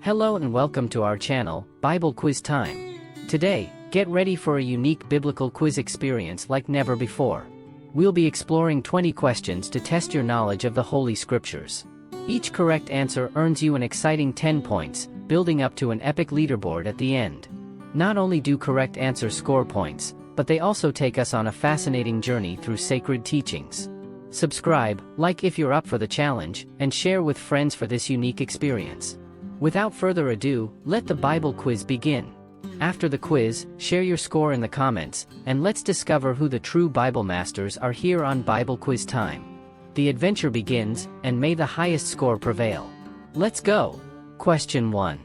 Hello and welcome to our channel, Bible Quiz Time. Today, get ready for a unique biblical quiz experience like never before. We'll be exploring 20 questions to test your knowledge of the Holy Scriptures. Each correct answer earns you an exciting 10 points, building up to an epic leaderboard at the end. Not only do correct answers score points, but they also take us on a fascinating journey through sacred teachings. Subscribe, like if you're up for the challenge, and share with friends for this unique experience. Without further ado, let the Bible quiz begin. After the quiz, share your score in the comments, and let's discover who the true Bible masters are here on Bible Quiz Time. The adventure begins, and may the highest score prevail. Let's go! Question 1.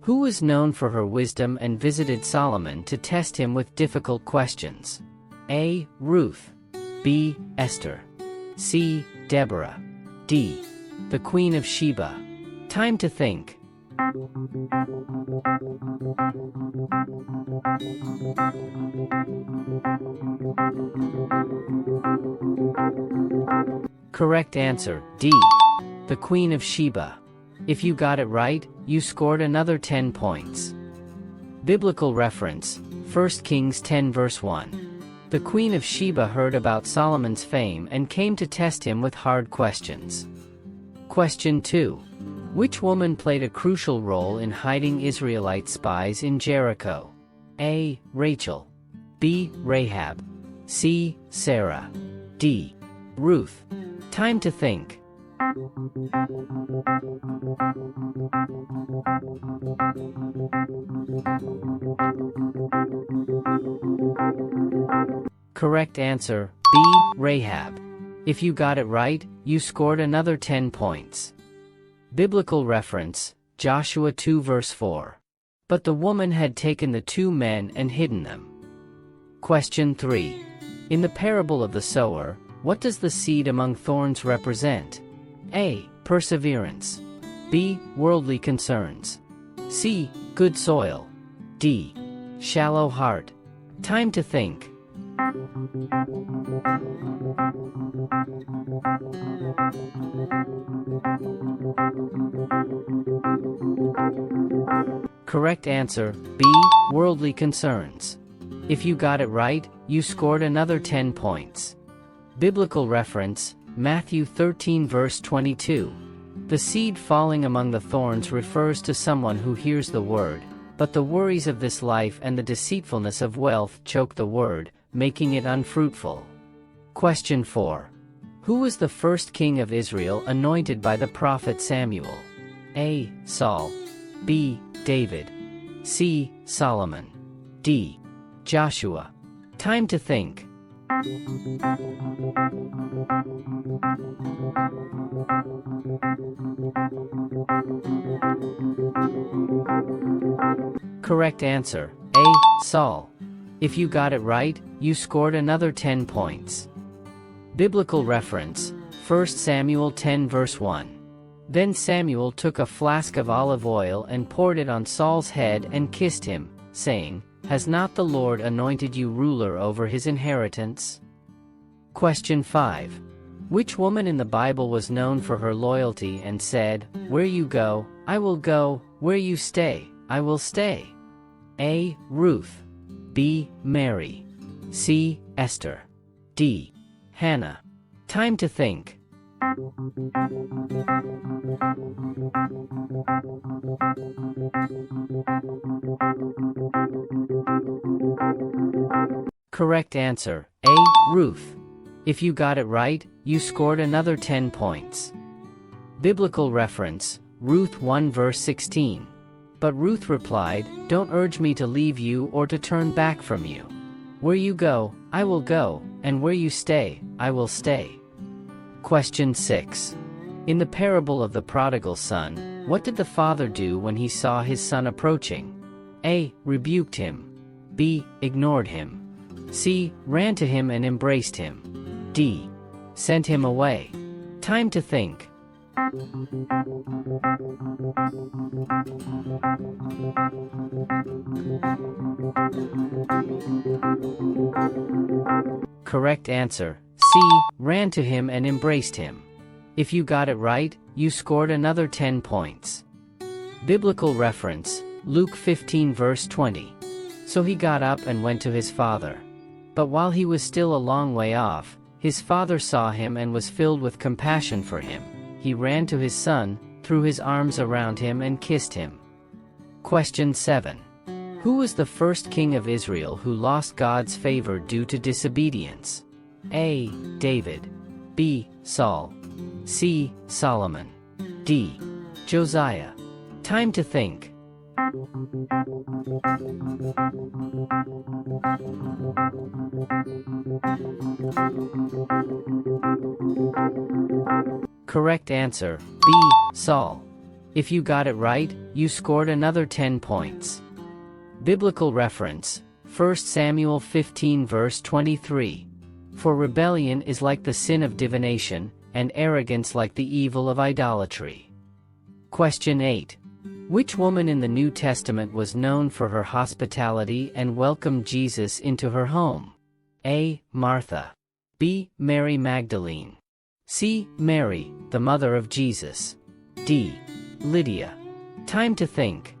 Who was known for her wisdom and visited Solomon to test him with difficult questions? A. Ruth. B. Esther. C. Deborah. D. The Queen of Sheba. Time to think. Correct answer, D. The Queen of Sheba. If you got it right, you scored another 10 points. Biblical reference, 1 Kings 10 verse 1. The Queen of Sheba heard about Solomon's fame and came to test him with hard questions. Question 2. Which woman played a crucial role in hiding Israelite spies in Jericho? A. Rachel. B. Rahab. C. Sarah. D. Ruth. Time to think. Correct answer, B. Rahab. If you got it right, you scored another 10 points. Biblical reference, Joshua 2 verse 4. But the woman had taken the 2 men and hidden them. Question 3. In the parable of the sower, what does the seed among thorns represent? A. Perseverance. B. Worldly concerns. C. Good soil. D. Shallow heart. Time to think. Correct answer, B. Worldly concerns. If you got it right, you scored another 10 points. Biblical reference, Matthew 13 verse 22. The seed falling among the thorns refers to someone who hears the word, but the worries of this life and the deceitfulness of wealth choke the word, making it unfruitful. Question 4. Who was the first king of Israel anointed by the prophet Samuel? A. Saul. B. David. C. Solomon. D. Joshua. Time to think. Correct answer, A. Saul. If you got it right, you scored another 10 points. Biblical reference, 1 Samuel 10 verse 1. Then Samuel took a flask of olive oil and poured it on Saul's head and kissed him, saying, Has not the Lord anointed you ruler over his inheritance? Question 5. Which woman in the Bible was known for her loyalty and said, Where you go, I will go, where you stay, I will stay? A. Ruth. B. Mary. C. Esther. D. Hannah. Time to think. Correct answer, A. Ruth. If you got it right, you scored another 10 points. Biblical reference, Ruth 1 verse 16. But Ruth replied, Don't urge me to leave you or to turn back from you. Where you go, I will go, and where you stay, I will stay. Question 6. In the parable of the prodigal son, what did the father do when he saw his son approaching? A. Rebuked him. B. Ignored him. C. Ran to him and embraced him. D. Sent him away. Time to think. Correct answer, C. Ran to him and embraced him. If you got it right, you scored another 10 points. Biblical reference, Luke 15 verse 20. So he got up and went to his father. But while he was still a long way off, his father saw him and was filled with compassion for him. He ran to his son, threw his arms around him and kissed him. Question 7. Who was the first king of Israel who lost God's favor due to disobedience? A. David. B. Saul. C. Solomon. D. Josiah. Time to think. Correct answer, B. Saul. If you got it right, you scored another 10 points. Biblical reference, 1 Samuel 15 verse 23. For rebellion is like the sin of divination, and arrogance like the evil of idolatry. Question 8. Which woman in the New Testament was known for her hospitality and welcomed Jesus into her home? A. Martha. B. Mary Magdalene. C. Mary, the mother of Jesus. D. Lydia. Time to think.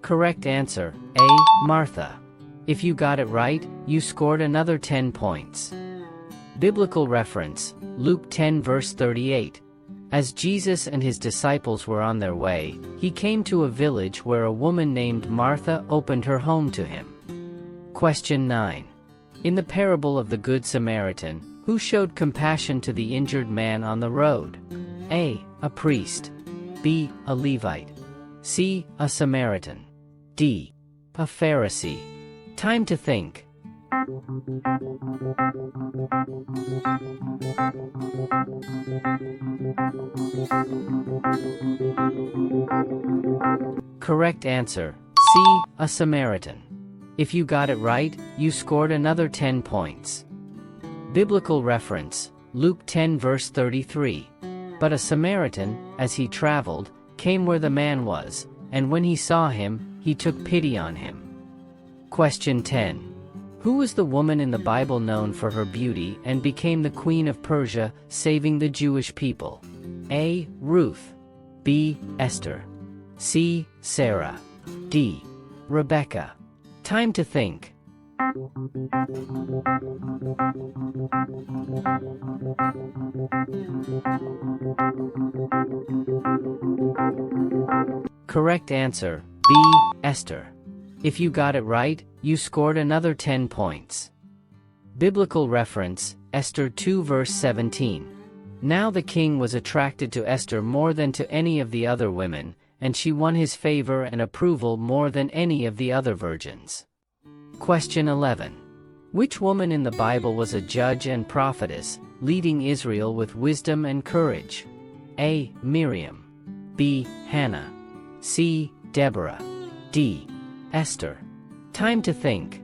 Correct answer, A. Martha. If you got it right, you scored another 10 points. Biblical reference, Luke 10 verse 38. As Jesus and his disciples were on their way, he came to a village where a woman named Martha opened her home to him. Question 9. In the parable of the Good Samaritan, who showed compassion to the injured man on the road? A. A priest. B. A Levite. C. A Samaritan. D. A Pharisee. Time to think. Correct answer, C. A Samaritan. If you got it right, you scored another 10 points. Biblical reference, Luke 10 verse 33. But a Samaritan, as he traveled, came where the man was, and when he saw him, he took pity on him. Question 10. Who was the woman in the Bible known for her beauty and became the Queen of Persia, saving the Jewish people? A. Ruth. B. Esther. C. Sarah. D. Rebecca. Time to think. Correct answer, B. Esther. If you got it right, you scored another 10 points. Biblical reference, Esther 2 verse 17. Now the king was attracted to Esther more than to any of the other women, and she won his favor and approval more than any of the other virgins. Question 11. Which woman in the Bible was a judge and prophetess, leading Israel with wisdom and courage? A. Miriam. B. Hannah. C. Deborah. D. Esther. Time to think.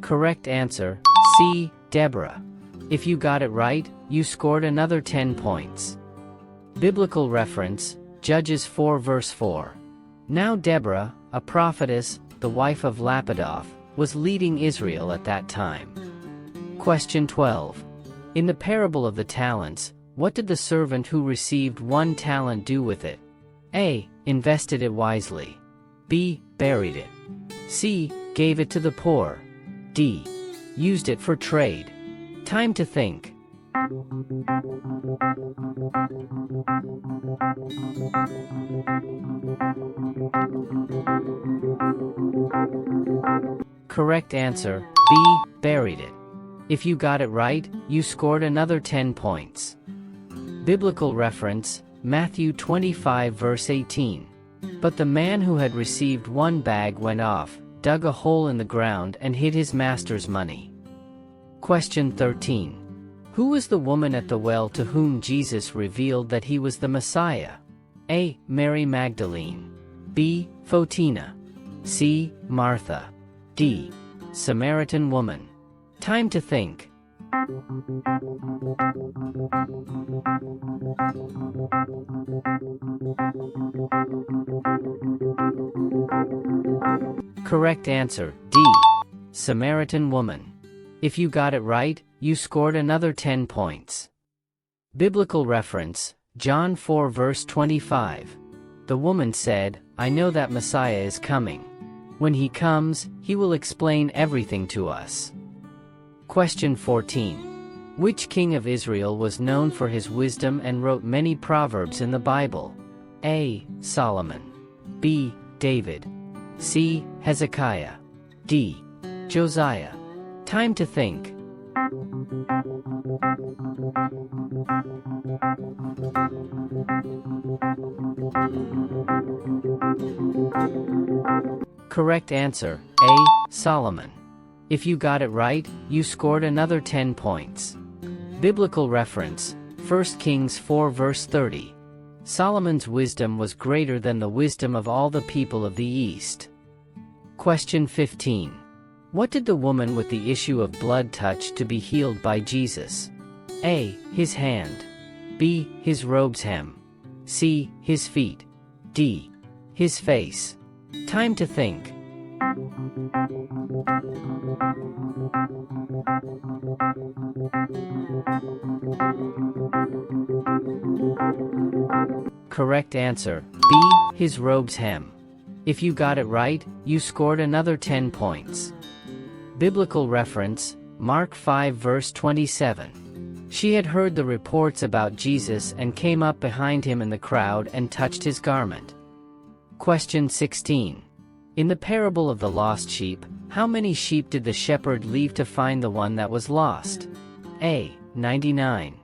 Correct answer, C. Deborah. If you got it right, you scored another 10 points. Biblical reference, Judges 4 verse 4. Now Deborah, a prophetess, the wife of Lapidoth, was leading Israel at that time. Question 12. In the parable of the talents, what did the servant who received 1 talent do with it? A. Invested it wisely. B. Buried it. C. Gave it to the poor. D. Used it for trade. Time to think. Correct answer, B. Buried it. If you got it right, you scored another 10 points. Biblical reference, Matthew 25 verse 18. But the man who had received 1 bag went off, dug a hole in the ground and hid his master's money. Question 13. Who was the woman at the well to whom Jesus revealed that he was the Messiah? A. Mary Magdalene. B. Photina. C. Martha. D. Samaritan woman. Time to think. Correct answer, D. Samaritan woman. If you got it right, you scored another 10 points. Biblical reference, John 4 verse 25. The woman said, I know that Messiah is coming. When he comes, he will explain everything to us. Question 14. Which king of Israel was known for his wisdom and wrote many proverbs in the Bible? A. Solomon. B. David. C. Hezekiah. D. Josiah. Time to think. Correct answer, A. Solomon. If you got it right, you scored another 10 points. Biblical reference, 1 Kings 4 verse 30. Solomon's wisdom was greater than the wisdom of all the people of the East. Question 15. What did the woman with the issue of blood touch to be healed by Jesus? A. His hand. B. His robe's hem. C. His feet. D. His face. Time to think. Correct answer, B. His robe's hem. If you got it right, you scored another 10 points. Biblical reference, Mark 5 verse 27. She had heard the reports about Jesus and came up behind him in the crowd and touched his garment. Question 16. In the parable of the lost sheep, how many sheep did the shepherd leave to find the one that was lost? A. 99.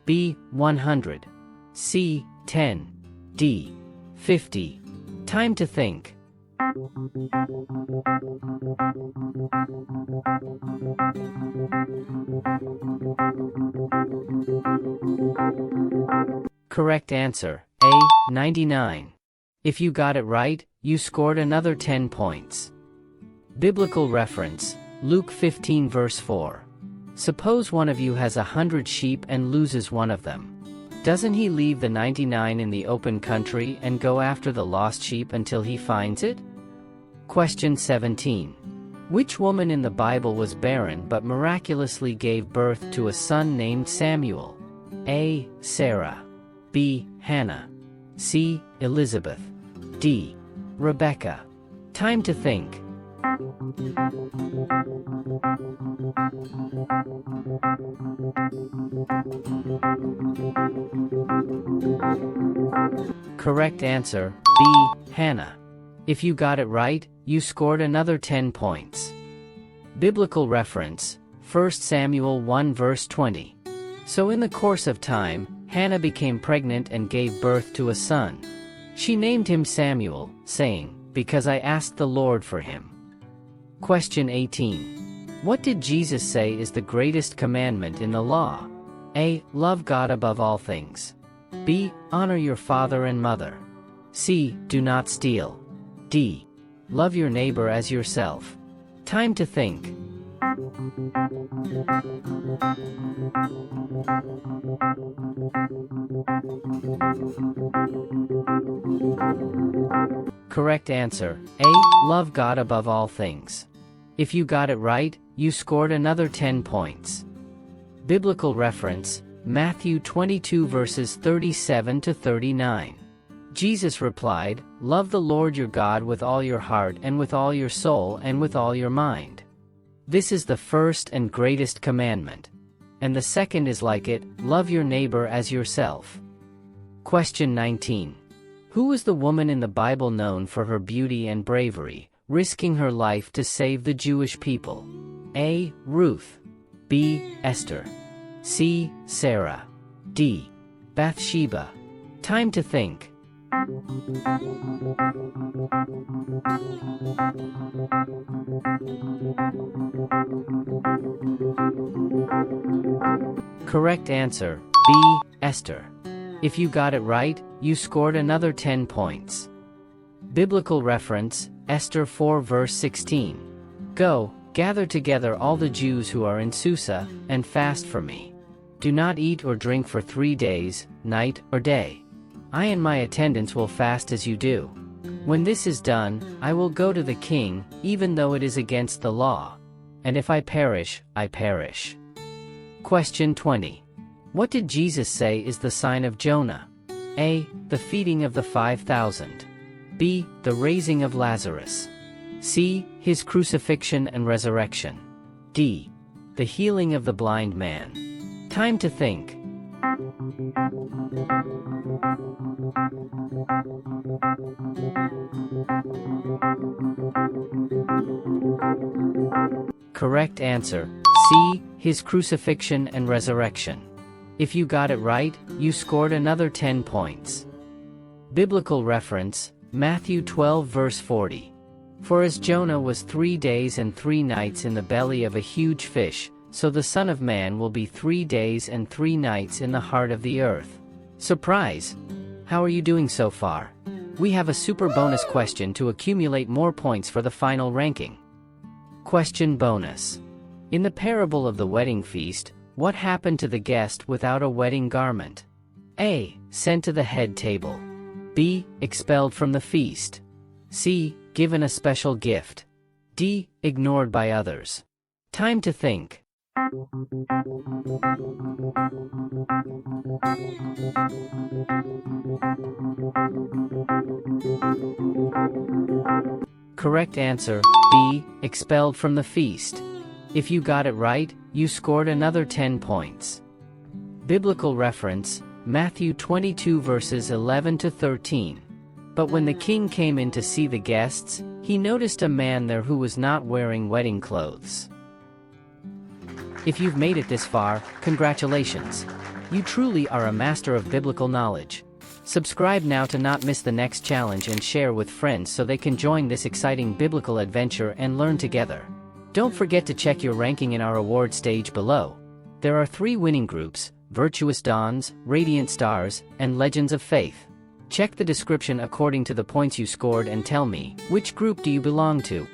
B. 100. C. 10. D. 50. Time to think. Correct answer, A. 99. If you got it right, you scored another 10 points. Biblical reference, Luke 15 verse 4. Suppose one of you has 100 sheep and loses one of them. Doesn't he leave the 99 in the open country and go after the lost sheep until he finds it? Question 17. Which woman in the Bible was barren but miraculously gave birth to a son named Samuel? A. Sarah. B. Hannah. C. Elizabeth. D. Rebecca. Time to think. Correct answer, B. Hannah. If you got it right, you scored another 10 points. Biblical reference, 1 Samuel 1 verse 20. So in the course of time, Hannah became pregnant and gave birth to a son. She named him Samuel, saying, because I asked the Lord for him. Question 18. What did Jesus say is the greatest commandment in the law? A. Love God above all things. B. Honor your father and mother. C. Do not steal. D. Love your neighbor as yourself. Time to think. Correct answer, A. Love God above all things. If you got it right, you scored another 10 points. Biblical reference, Matthew 22 verses 37 to 39. Jesus replied, Love the Lord your God with all your heart and with all your soul and with all your mind. This is the first and greatest commandment. And the second is like it, love your neighbor as yourself. Question 19. Who was the woman in the Bible known for her beauty and bravery, risking her life to save the Jewish people? A. Ruth. B. Esther. C. Sarah. D. Bathsheba. Time to think. Correct answer, B. Esther. If you got it right, you scored another 10 points. Biblical reference, Esther 4 verse 16. Go, Gather together all the Jews who are in Susa, and fast for me. Do not eat or drink for 3 days, night or day. I and my attendants will fast as you do. When this is done, I will go to the king, even though it is against the law. And if I perish, I perish. Question 20. What did Jesus say is the sign of Jonah? A. The feeding of the 5,000. B. The raising of Lazarus. C. His crucifixion and resurrection. D. The healing of the blind man. Time to think. Correct answer, C. His crucifixion and resurrection. If you got it right, you scored another 10 points. Biblical reference, Matthew 12 verse 40. For as Jonah was 3 days and 3 nights in the belly of a huge fish, so the Son of Man will be 3 days and 3 nights in the heart of the earth. Surprise! How are you doing so far? We have a super bonus question to accumulate more points for the final ranking. Question bonus. In the parable of the wedding feast, what happened to the guest without a wedding garment? A. Sent to the head table. B. Expelled from the feast. C. Given a special gift. D. Ignored by others. Time to think. Correct answer, B. Expelled from the feast. If you got it right, you scored another 10 points. Biblical reference, Matthew 22 verses 11 to 13. But when the king came in to see the guests, he noticed a man there who was not wearing wedding clothes. If you've made it this far, congratulations. You truly are a master of biblical knowledge. Subscribe now to not miss the next challenge and share with friends so they can join this exciting biblical adventure and learn together. Don't forget to check your ranking in our award stage below. There are 3 winning groups: Virtuous Dawns, Radiant Stars, and Legends of Faith. Check the description according to the points you scored and tell me, which group do you belong to?